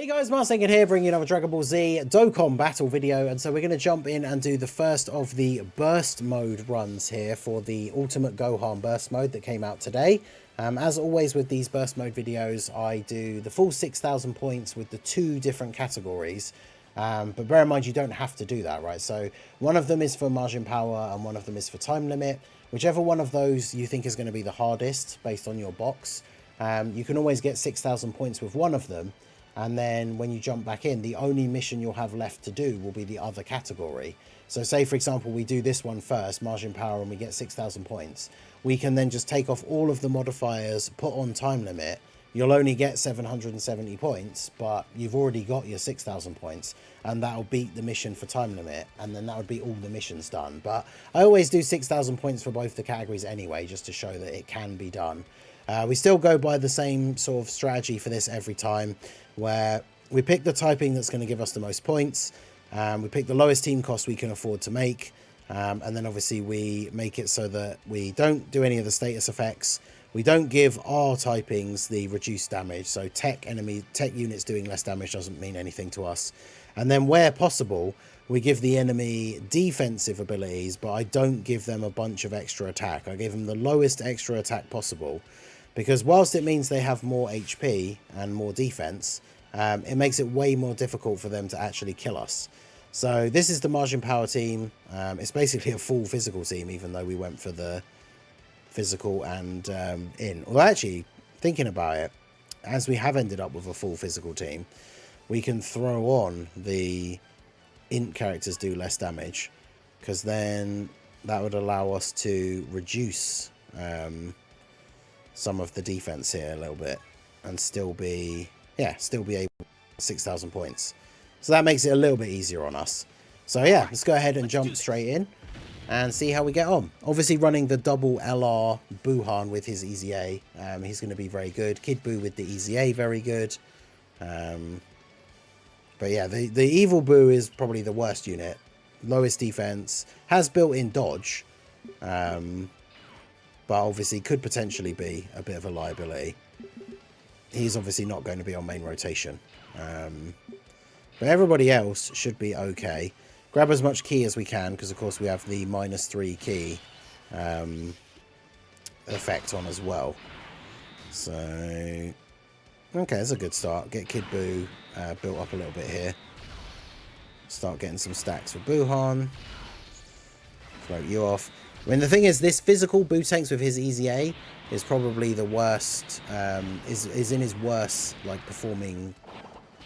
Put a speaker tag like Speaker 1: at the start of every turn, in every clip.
Speaker 1: Hey guys, Marsengan here, bringing you another Dragon Ball Z Dokkan battle video, and so we're going to jump in and do the first of the burst mode runs here for the Ultimate Gohan burst mode that came out today. As always with these burst mode videos, I do the full 6,000 points with the two different categories, but bear in mind you don't have to do that, right? So one of them is for Majin Power and one of them is for Time Limit. Whichever one of those you think is going to be the hardest based on your box, you can always get 6,000 points with one of them. And then when you jump back in, the only mission you'll have left to do will be the other category. So say, for example, we do this one first, Majin Power, and we get 6,000 points. We can then just take off all of the modifiers, put on Time Limit. You'll only get 770 points, but you've already got your 6,000 points. And that'll beat the mission for Time Limit. And then that would be all the missions done. But I always do 6,000 points for both the categories anyway, just to show that it can be done. We still go by the same sort of strategy for this every time, where we pick the typing that's going to give us the most points. We pick the lowest team cost we can afford to make. And then obviously we make it so that we don't do any of the status effects. We don't give our typings the reduced damage. So tech units doing less damage doesn't mean anything to us. And then where possible, we give the enemy defensive abilities, but I don't give them a bunch of extra attack. I give them the lowest extra attack possible. Because whilst it means they have more HP and more defense, it makes it way more difficult for them to actually kill us. So this is the Majin Power team. It's basically a full physical team, even though we went for the physical and in. Well, actually, thinking about it, as we have ended up with a full physical team, we can throw on the int characters do less damage, because then that would allow us to reduce some of the defense here a little bit and still be able 6,000 points. So that makes it a little bit easier on us. So yeah, let's go ahead and jump straight in and see how we get on. Obviously running the double LR Buhan with his Easy A, he's going to be very good. Kid Buu with the Easy A, very good. But yeah, the Evil Buu is probably the worst unit. Lowest defense, has built-in dodge, but obviously could potentially be a bit of a liability. He's obviously not going to be on main rotation. But everybody else should be okay. Grab as much key as we can, because of course we have the -3 key effect on as well. So, okay, that's a good start. Get Kid Buu built up a little bit here. Start getting some stacks for Buhan. Float you off. I mean, the thing is, this physical Buu with his Easy A is probably the worst, is in his worst, like, performing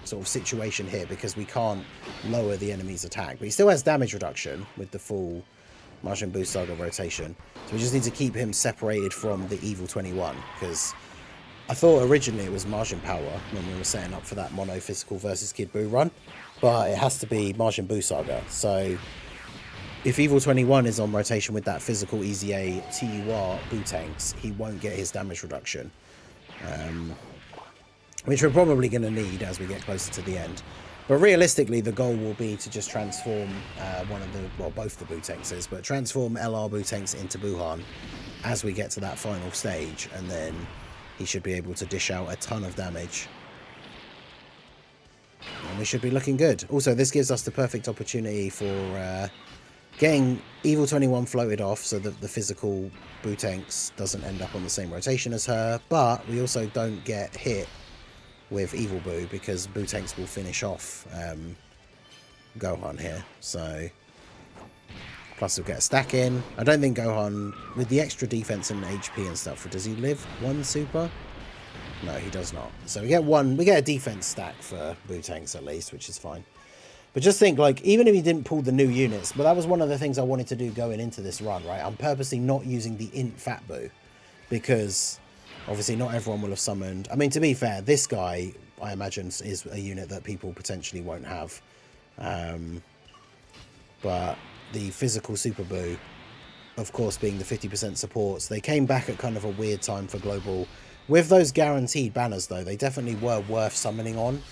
Speaker 1: sort of situation here, because we can't lower the enemy's attack. But he still has damage reduction with the full Majin Buu Saga rotation. So we just need to keep him separated from the Evil 21, because I thought originally it was Majin Power when we were setting up for that mono physical versus Kid Buu run, but it has to be Majin Buu Saga. So if Evil 21 is on rotation with that physical Easy A TUR Buu tanks, he won't get his damage reduction, which we're probably going to need as we get closer to the end. But realistically, the goal will be to just transform both the Buu tanks is, but transform LR Buu tanks into Buhan as we get to that final stage, and then he should be able to dish out a ton of damage. And we should be looking good. Also, this gives us the perfect opportunity for getting Evil 21 floated off so that the physical Buu tanks doesn't end up on the same rotation as her, but we also don't get hit with Evil Buu, because Buu tanks will finish off Gohan here. So, plus we'll get a stack in. I don't think Gohan, with the extra defense and HP and stuff, does he live one super? No, he does not. So we get a defense stack for Buu tanks at least, which is fine. But just think, like, even if he didn't pull the new units, but that was one of the things I wanted to do going into this run, right? I'm purposely not using the int Fat Buu, because obviously not everyone will have summoned. I mean, to be fair, this guy, I imagine, is a unit that people potentially won't have. But the physical Super Buu, of course, being the 50% supports, they came back at kind of a weird time for Global. With those guaranteed banners, though, they definitely were worth summoning on.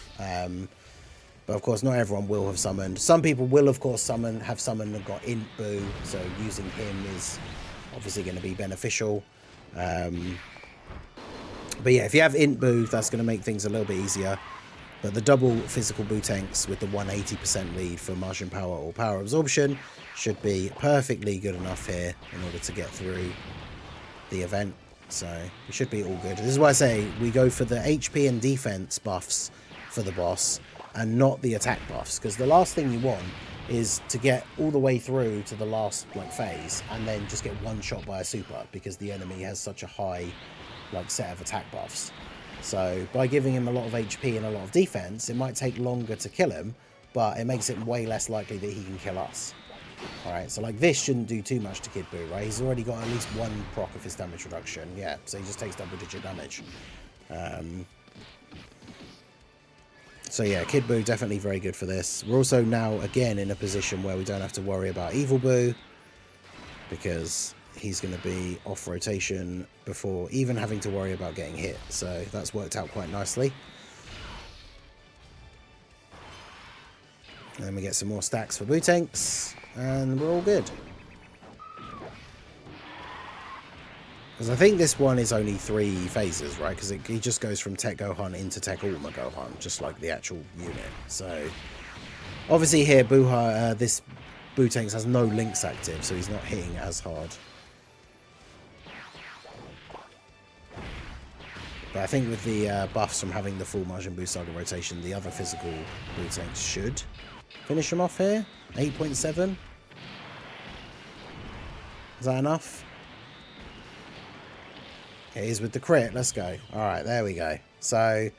Speaker 1: But of course, not everyone will have summoned. Some people will, of course, have summoned and got int Buu, so using him is obviously going to be beneficial. But yeah, if you have int Buu, that's going to make things a little bit easier. But the double physical Boo tanks with the 180% lead for Majin power or power absorption should be perfectly good enough here in order to get through the event. So we should be all good. This is why I say we go for the HP and defense buffs for the boss and not the attack buffs, because the last thing you want is to get all the way through to the last phase and then just get one shot by a super, because the enemy has such a high set of attack buffs. So by giving him a lot of HP and a lot of defense, it might take longer to kill him, but it makes it way less likely that he can kill us. Alright, so this shouldn't do too much to Kid Boo, right? He's already got at least one proc of his damage reduction. Yeah, so he just takes double-digit damage. So yeah, Kid Boo definitely very good for this. We're also now, again, in a position where we don't have to worry about Evil Boo, because he's going to be off rotation before even having to worry about getting hit. So that's worked out quite nicely. And then we get some more stacks for Boo tanks, and we're all good. Because I think this one is only 3 phases, right? Because he just goes from Tech Gohan into Tech Ultimate Gohan, just like the actual unit. So obviously here, this Boo tanks has no links active, so he's not hitting as hard. But I think with the buffs from having the full Majin Buu Saga rotation, the other physical Boo tanks should finish him off here. 8.7. Is that enough? It is with the crit. Let's go. Alright, there we go. So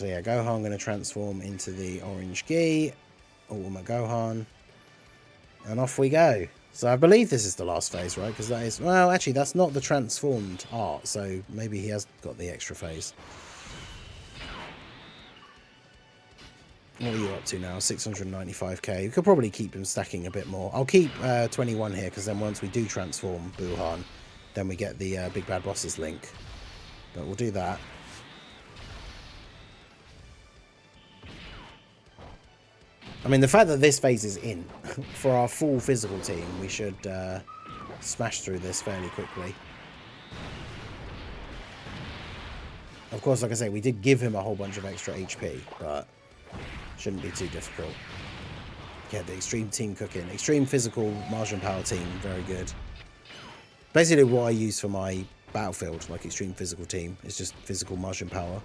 Speaker 1: yeah, Gohan going to transform into the orange gi. Ultimate Gohan. And off we go. So I believe this is the last phase, right? Because that is... Well, actually, that's not the transformed art. So maybe he has got the extra phase. What are you up to now? 695k. We could probably keep him stacking a bit more. I'll keep 21 here, because then once we do transform Buhan, then we get the Big Bad Bosses link. But we'll do that. I mean, the fact that this phase is in, for our full physical team, we should smash through this fairly quickly. Of course, like I say, we did give him a whole bunch of extra HP, but shouldn't be too difficult. Get the extreme team cooking. Extreme physical Majin power team, very good. Basically what I use for my battlefield, like extreme physical team, is just physical Majin power.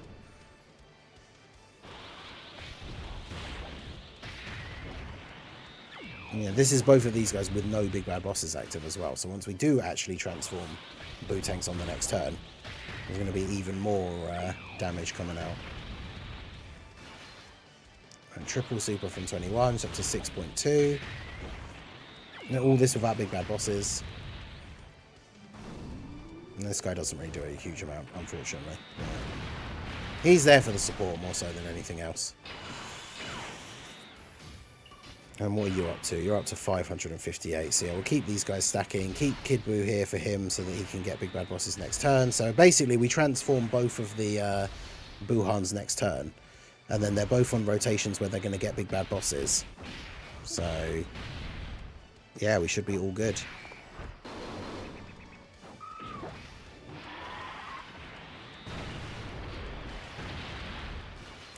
Speaker 1: Yeah, this is both of these guys with no Big Bad Bosses active as well. So once we do actually transform Boo tanks on the next turn, there's going to be even more damage coming out. And triple super from 21, so up to 6.2. All this without Big Bad Bosses. And this guy doesn't really do a huge amount, unfortunately. He's there for the support more so than anything else. And what are you up to? You're up to 558. So yeah, we'll keep these guys stacking. Keep Kid Buu here for him so that he can get Big Bad Bosses next turn. So basically we transform both of the Buhans next turn. And then they're both on rotations where they're going to get Big Bad Bosses. So yeah, we should be all good.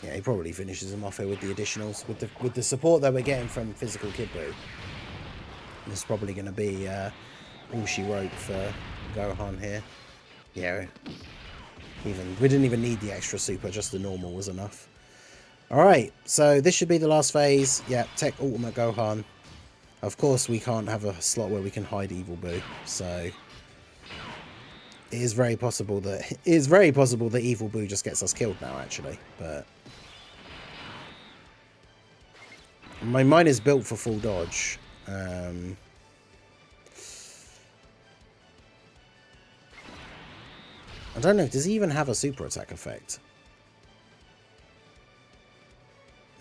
Speaker 1: Yeah, he probably finishes him off here with the additionals. With the support that we're getting from physical Kid Buu, this is probably going to be all she wrote for Gohan here. Yeah, we didn't even need the extra super, just the normal was enough. Alright, so this should be the last phase. Yeah, Tech Ultimate Gohan. Of course, we can't have a slot where we can hide Evil Buu, so it is very possible that Evil Buu just gets us killed now, actually. But my mine is built for full dodge. I don't know. Does he even have a super attack effect?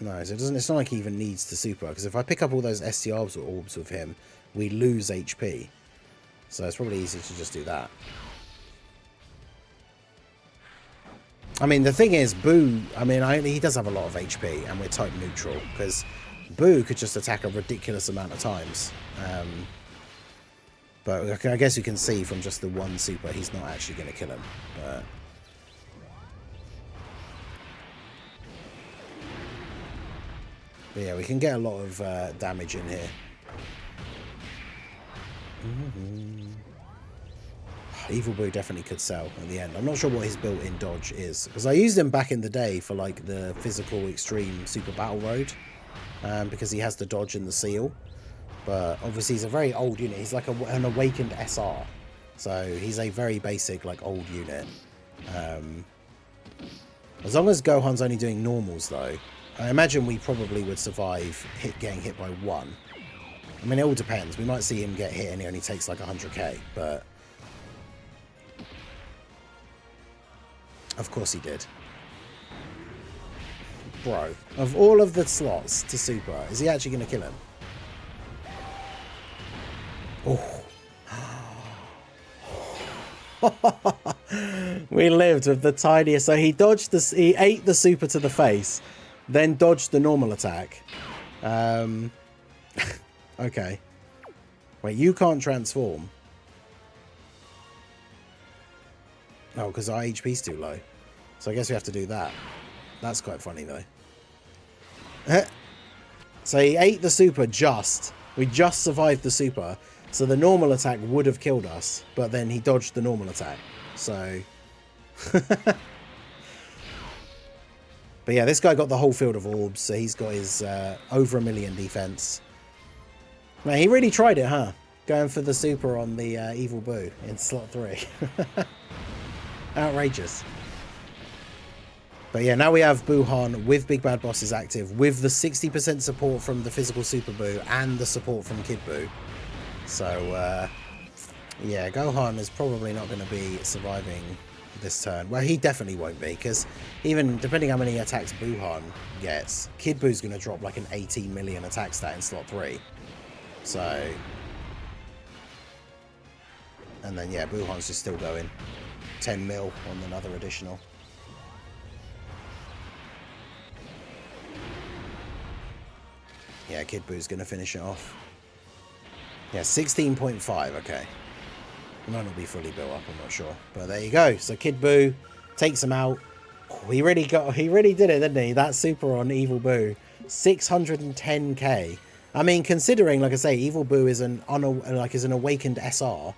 Speaker 1: No, so it doesn't. It's not like he even needs the super. Because if I pick up all those ST orbs with him, we lose HP. So it's probably easier to just do that. I mean, the thing is, Buu, I mean, he does have a lot of HP, and we're type neutral, because Buu could just attack a ridiculous amount of times. But I guess you can see from just the one super, he's not actually going to kill him. But But yeah, we can get a lot of damage in here. Evil Boo definitely could sell at the end. I'm not sure what his built-in dodge is, because I used him back in the day for like the physical extreme super battle road, because he has the dodge and the seal. But obviously he's a very old unit. He's like an awakened SR, so he's a very basic like old unit. As long as Gohan's only doing normals though, I imagine we probably would survive getting hit by one. I mean, it all depends. We might see him get hit and he only takes like 100k, but of course he did. Bro, of all of the slots to super, is he actually going to kill him? Oh. We lived with the tiniest. So he dodged the, he ate the super to the face, then dodged the normal attack. Okay. Wait, you can't transform. Oh, because our HP's too low. So I guess we have to do that. That's quite funny though. So he ate the super just. We just survived the super. So the normal attack would have killed us, but then he dodged the normal attack. So... But yeah, this guy got the whole field of orbs, so he's got his over 1 million defense. Man, he really tried it, huh? Going for the super on the Evil Boo in slot 3. Outrageous. But yeah, now we have Buhan with Big Bad Bosses active, with the 60% support from the physical Super Boo and the support from Kid Boo. So, yeah, Gohan is probably not going to be surviving this turn. Well, he definitely won't be, because even depending how many attacks Buhan gets, Kid Boo's going to drop like an 18 million attack stat in slot 3. So, and then yeah, Buhan's just still going 10 mil on another additional. Yeah, Kid Boo's going to finish it off. Yeah, 16.5, okay. It might not be fully built up, I'm not sure. But there you go. So Kid Boo takes him out. Oh, he really did it, didn't he? That super on Evil Boo. 610k. I mean, considering, like I say, Evil Boo is an awakened SR.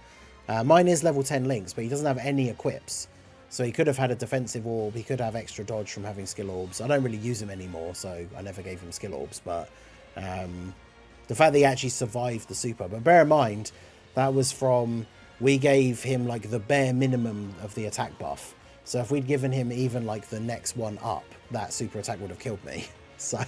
Speaker 1: Mine is level 10 links, but he doesn't have any equips. So he could have had a defensive orb. He could have extra dodge from having skill orbs. I don't really use him anymore, so I never gave him skill orbs. But the fact that he actually survived the super. But bear in mind, that was from... We gave him like the bare minimum of the attack buff. So if we'd given him even like the next one up, that super attack would have killed me. So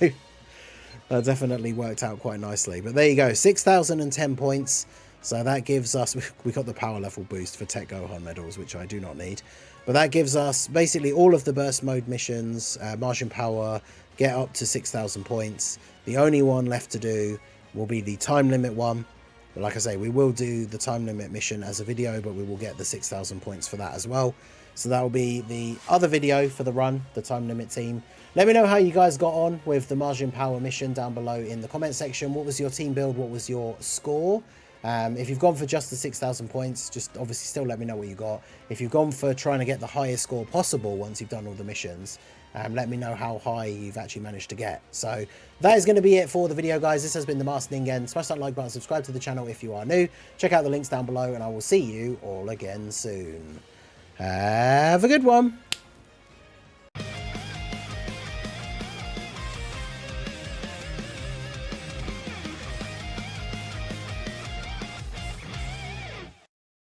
Speaker 1: that definitely worked out quite nicely. But there you go, 6,010 points. So that gives us, we got the power level boost for Tech Gohan medals, which I do not need. But that gives us basically all of the burst mode missions, Majin power, get up to 6,000 points. The only one left to do will be the time limit one. But like I say, we will do the time limit mission as a video, but we will get the 6,000 points for that as well. So that will be the other video for the run, the time limit team. Let me know how you guys got on with the Majin Power mission down below in the comment section. What was your team build? What was your score? If you've gone for just the 6,000 points, just obviously still let me know what you got. If you've gone for trying to get the highest score possible once you've done all the missions, let me know how high you've actually managed to get. So that is going to be it for the video, guys. This has been the Master Ningen. Smash that like button, subscribe to the channel if you are new. Check out the links down below, and I will see you all again soon. Have a good one.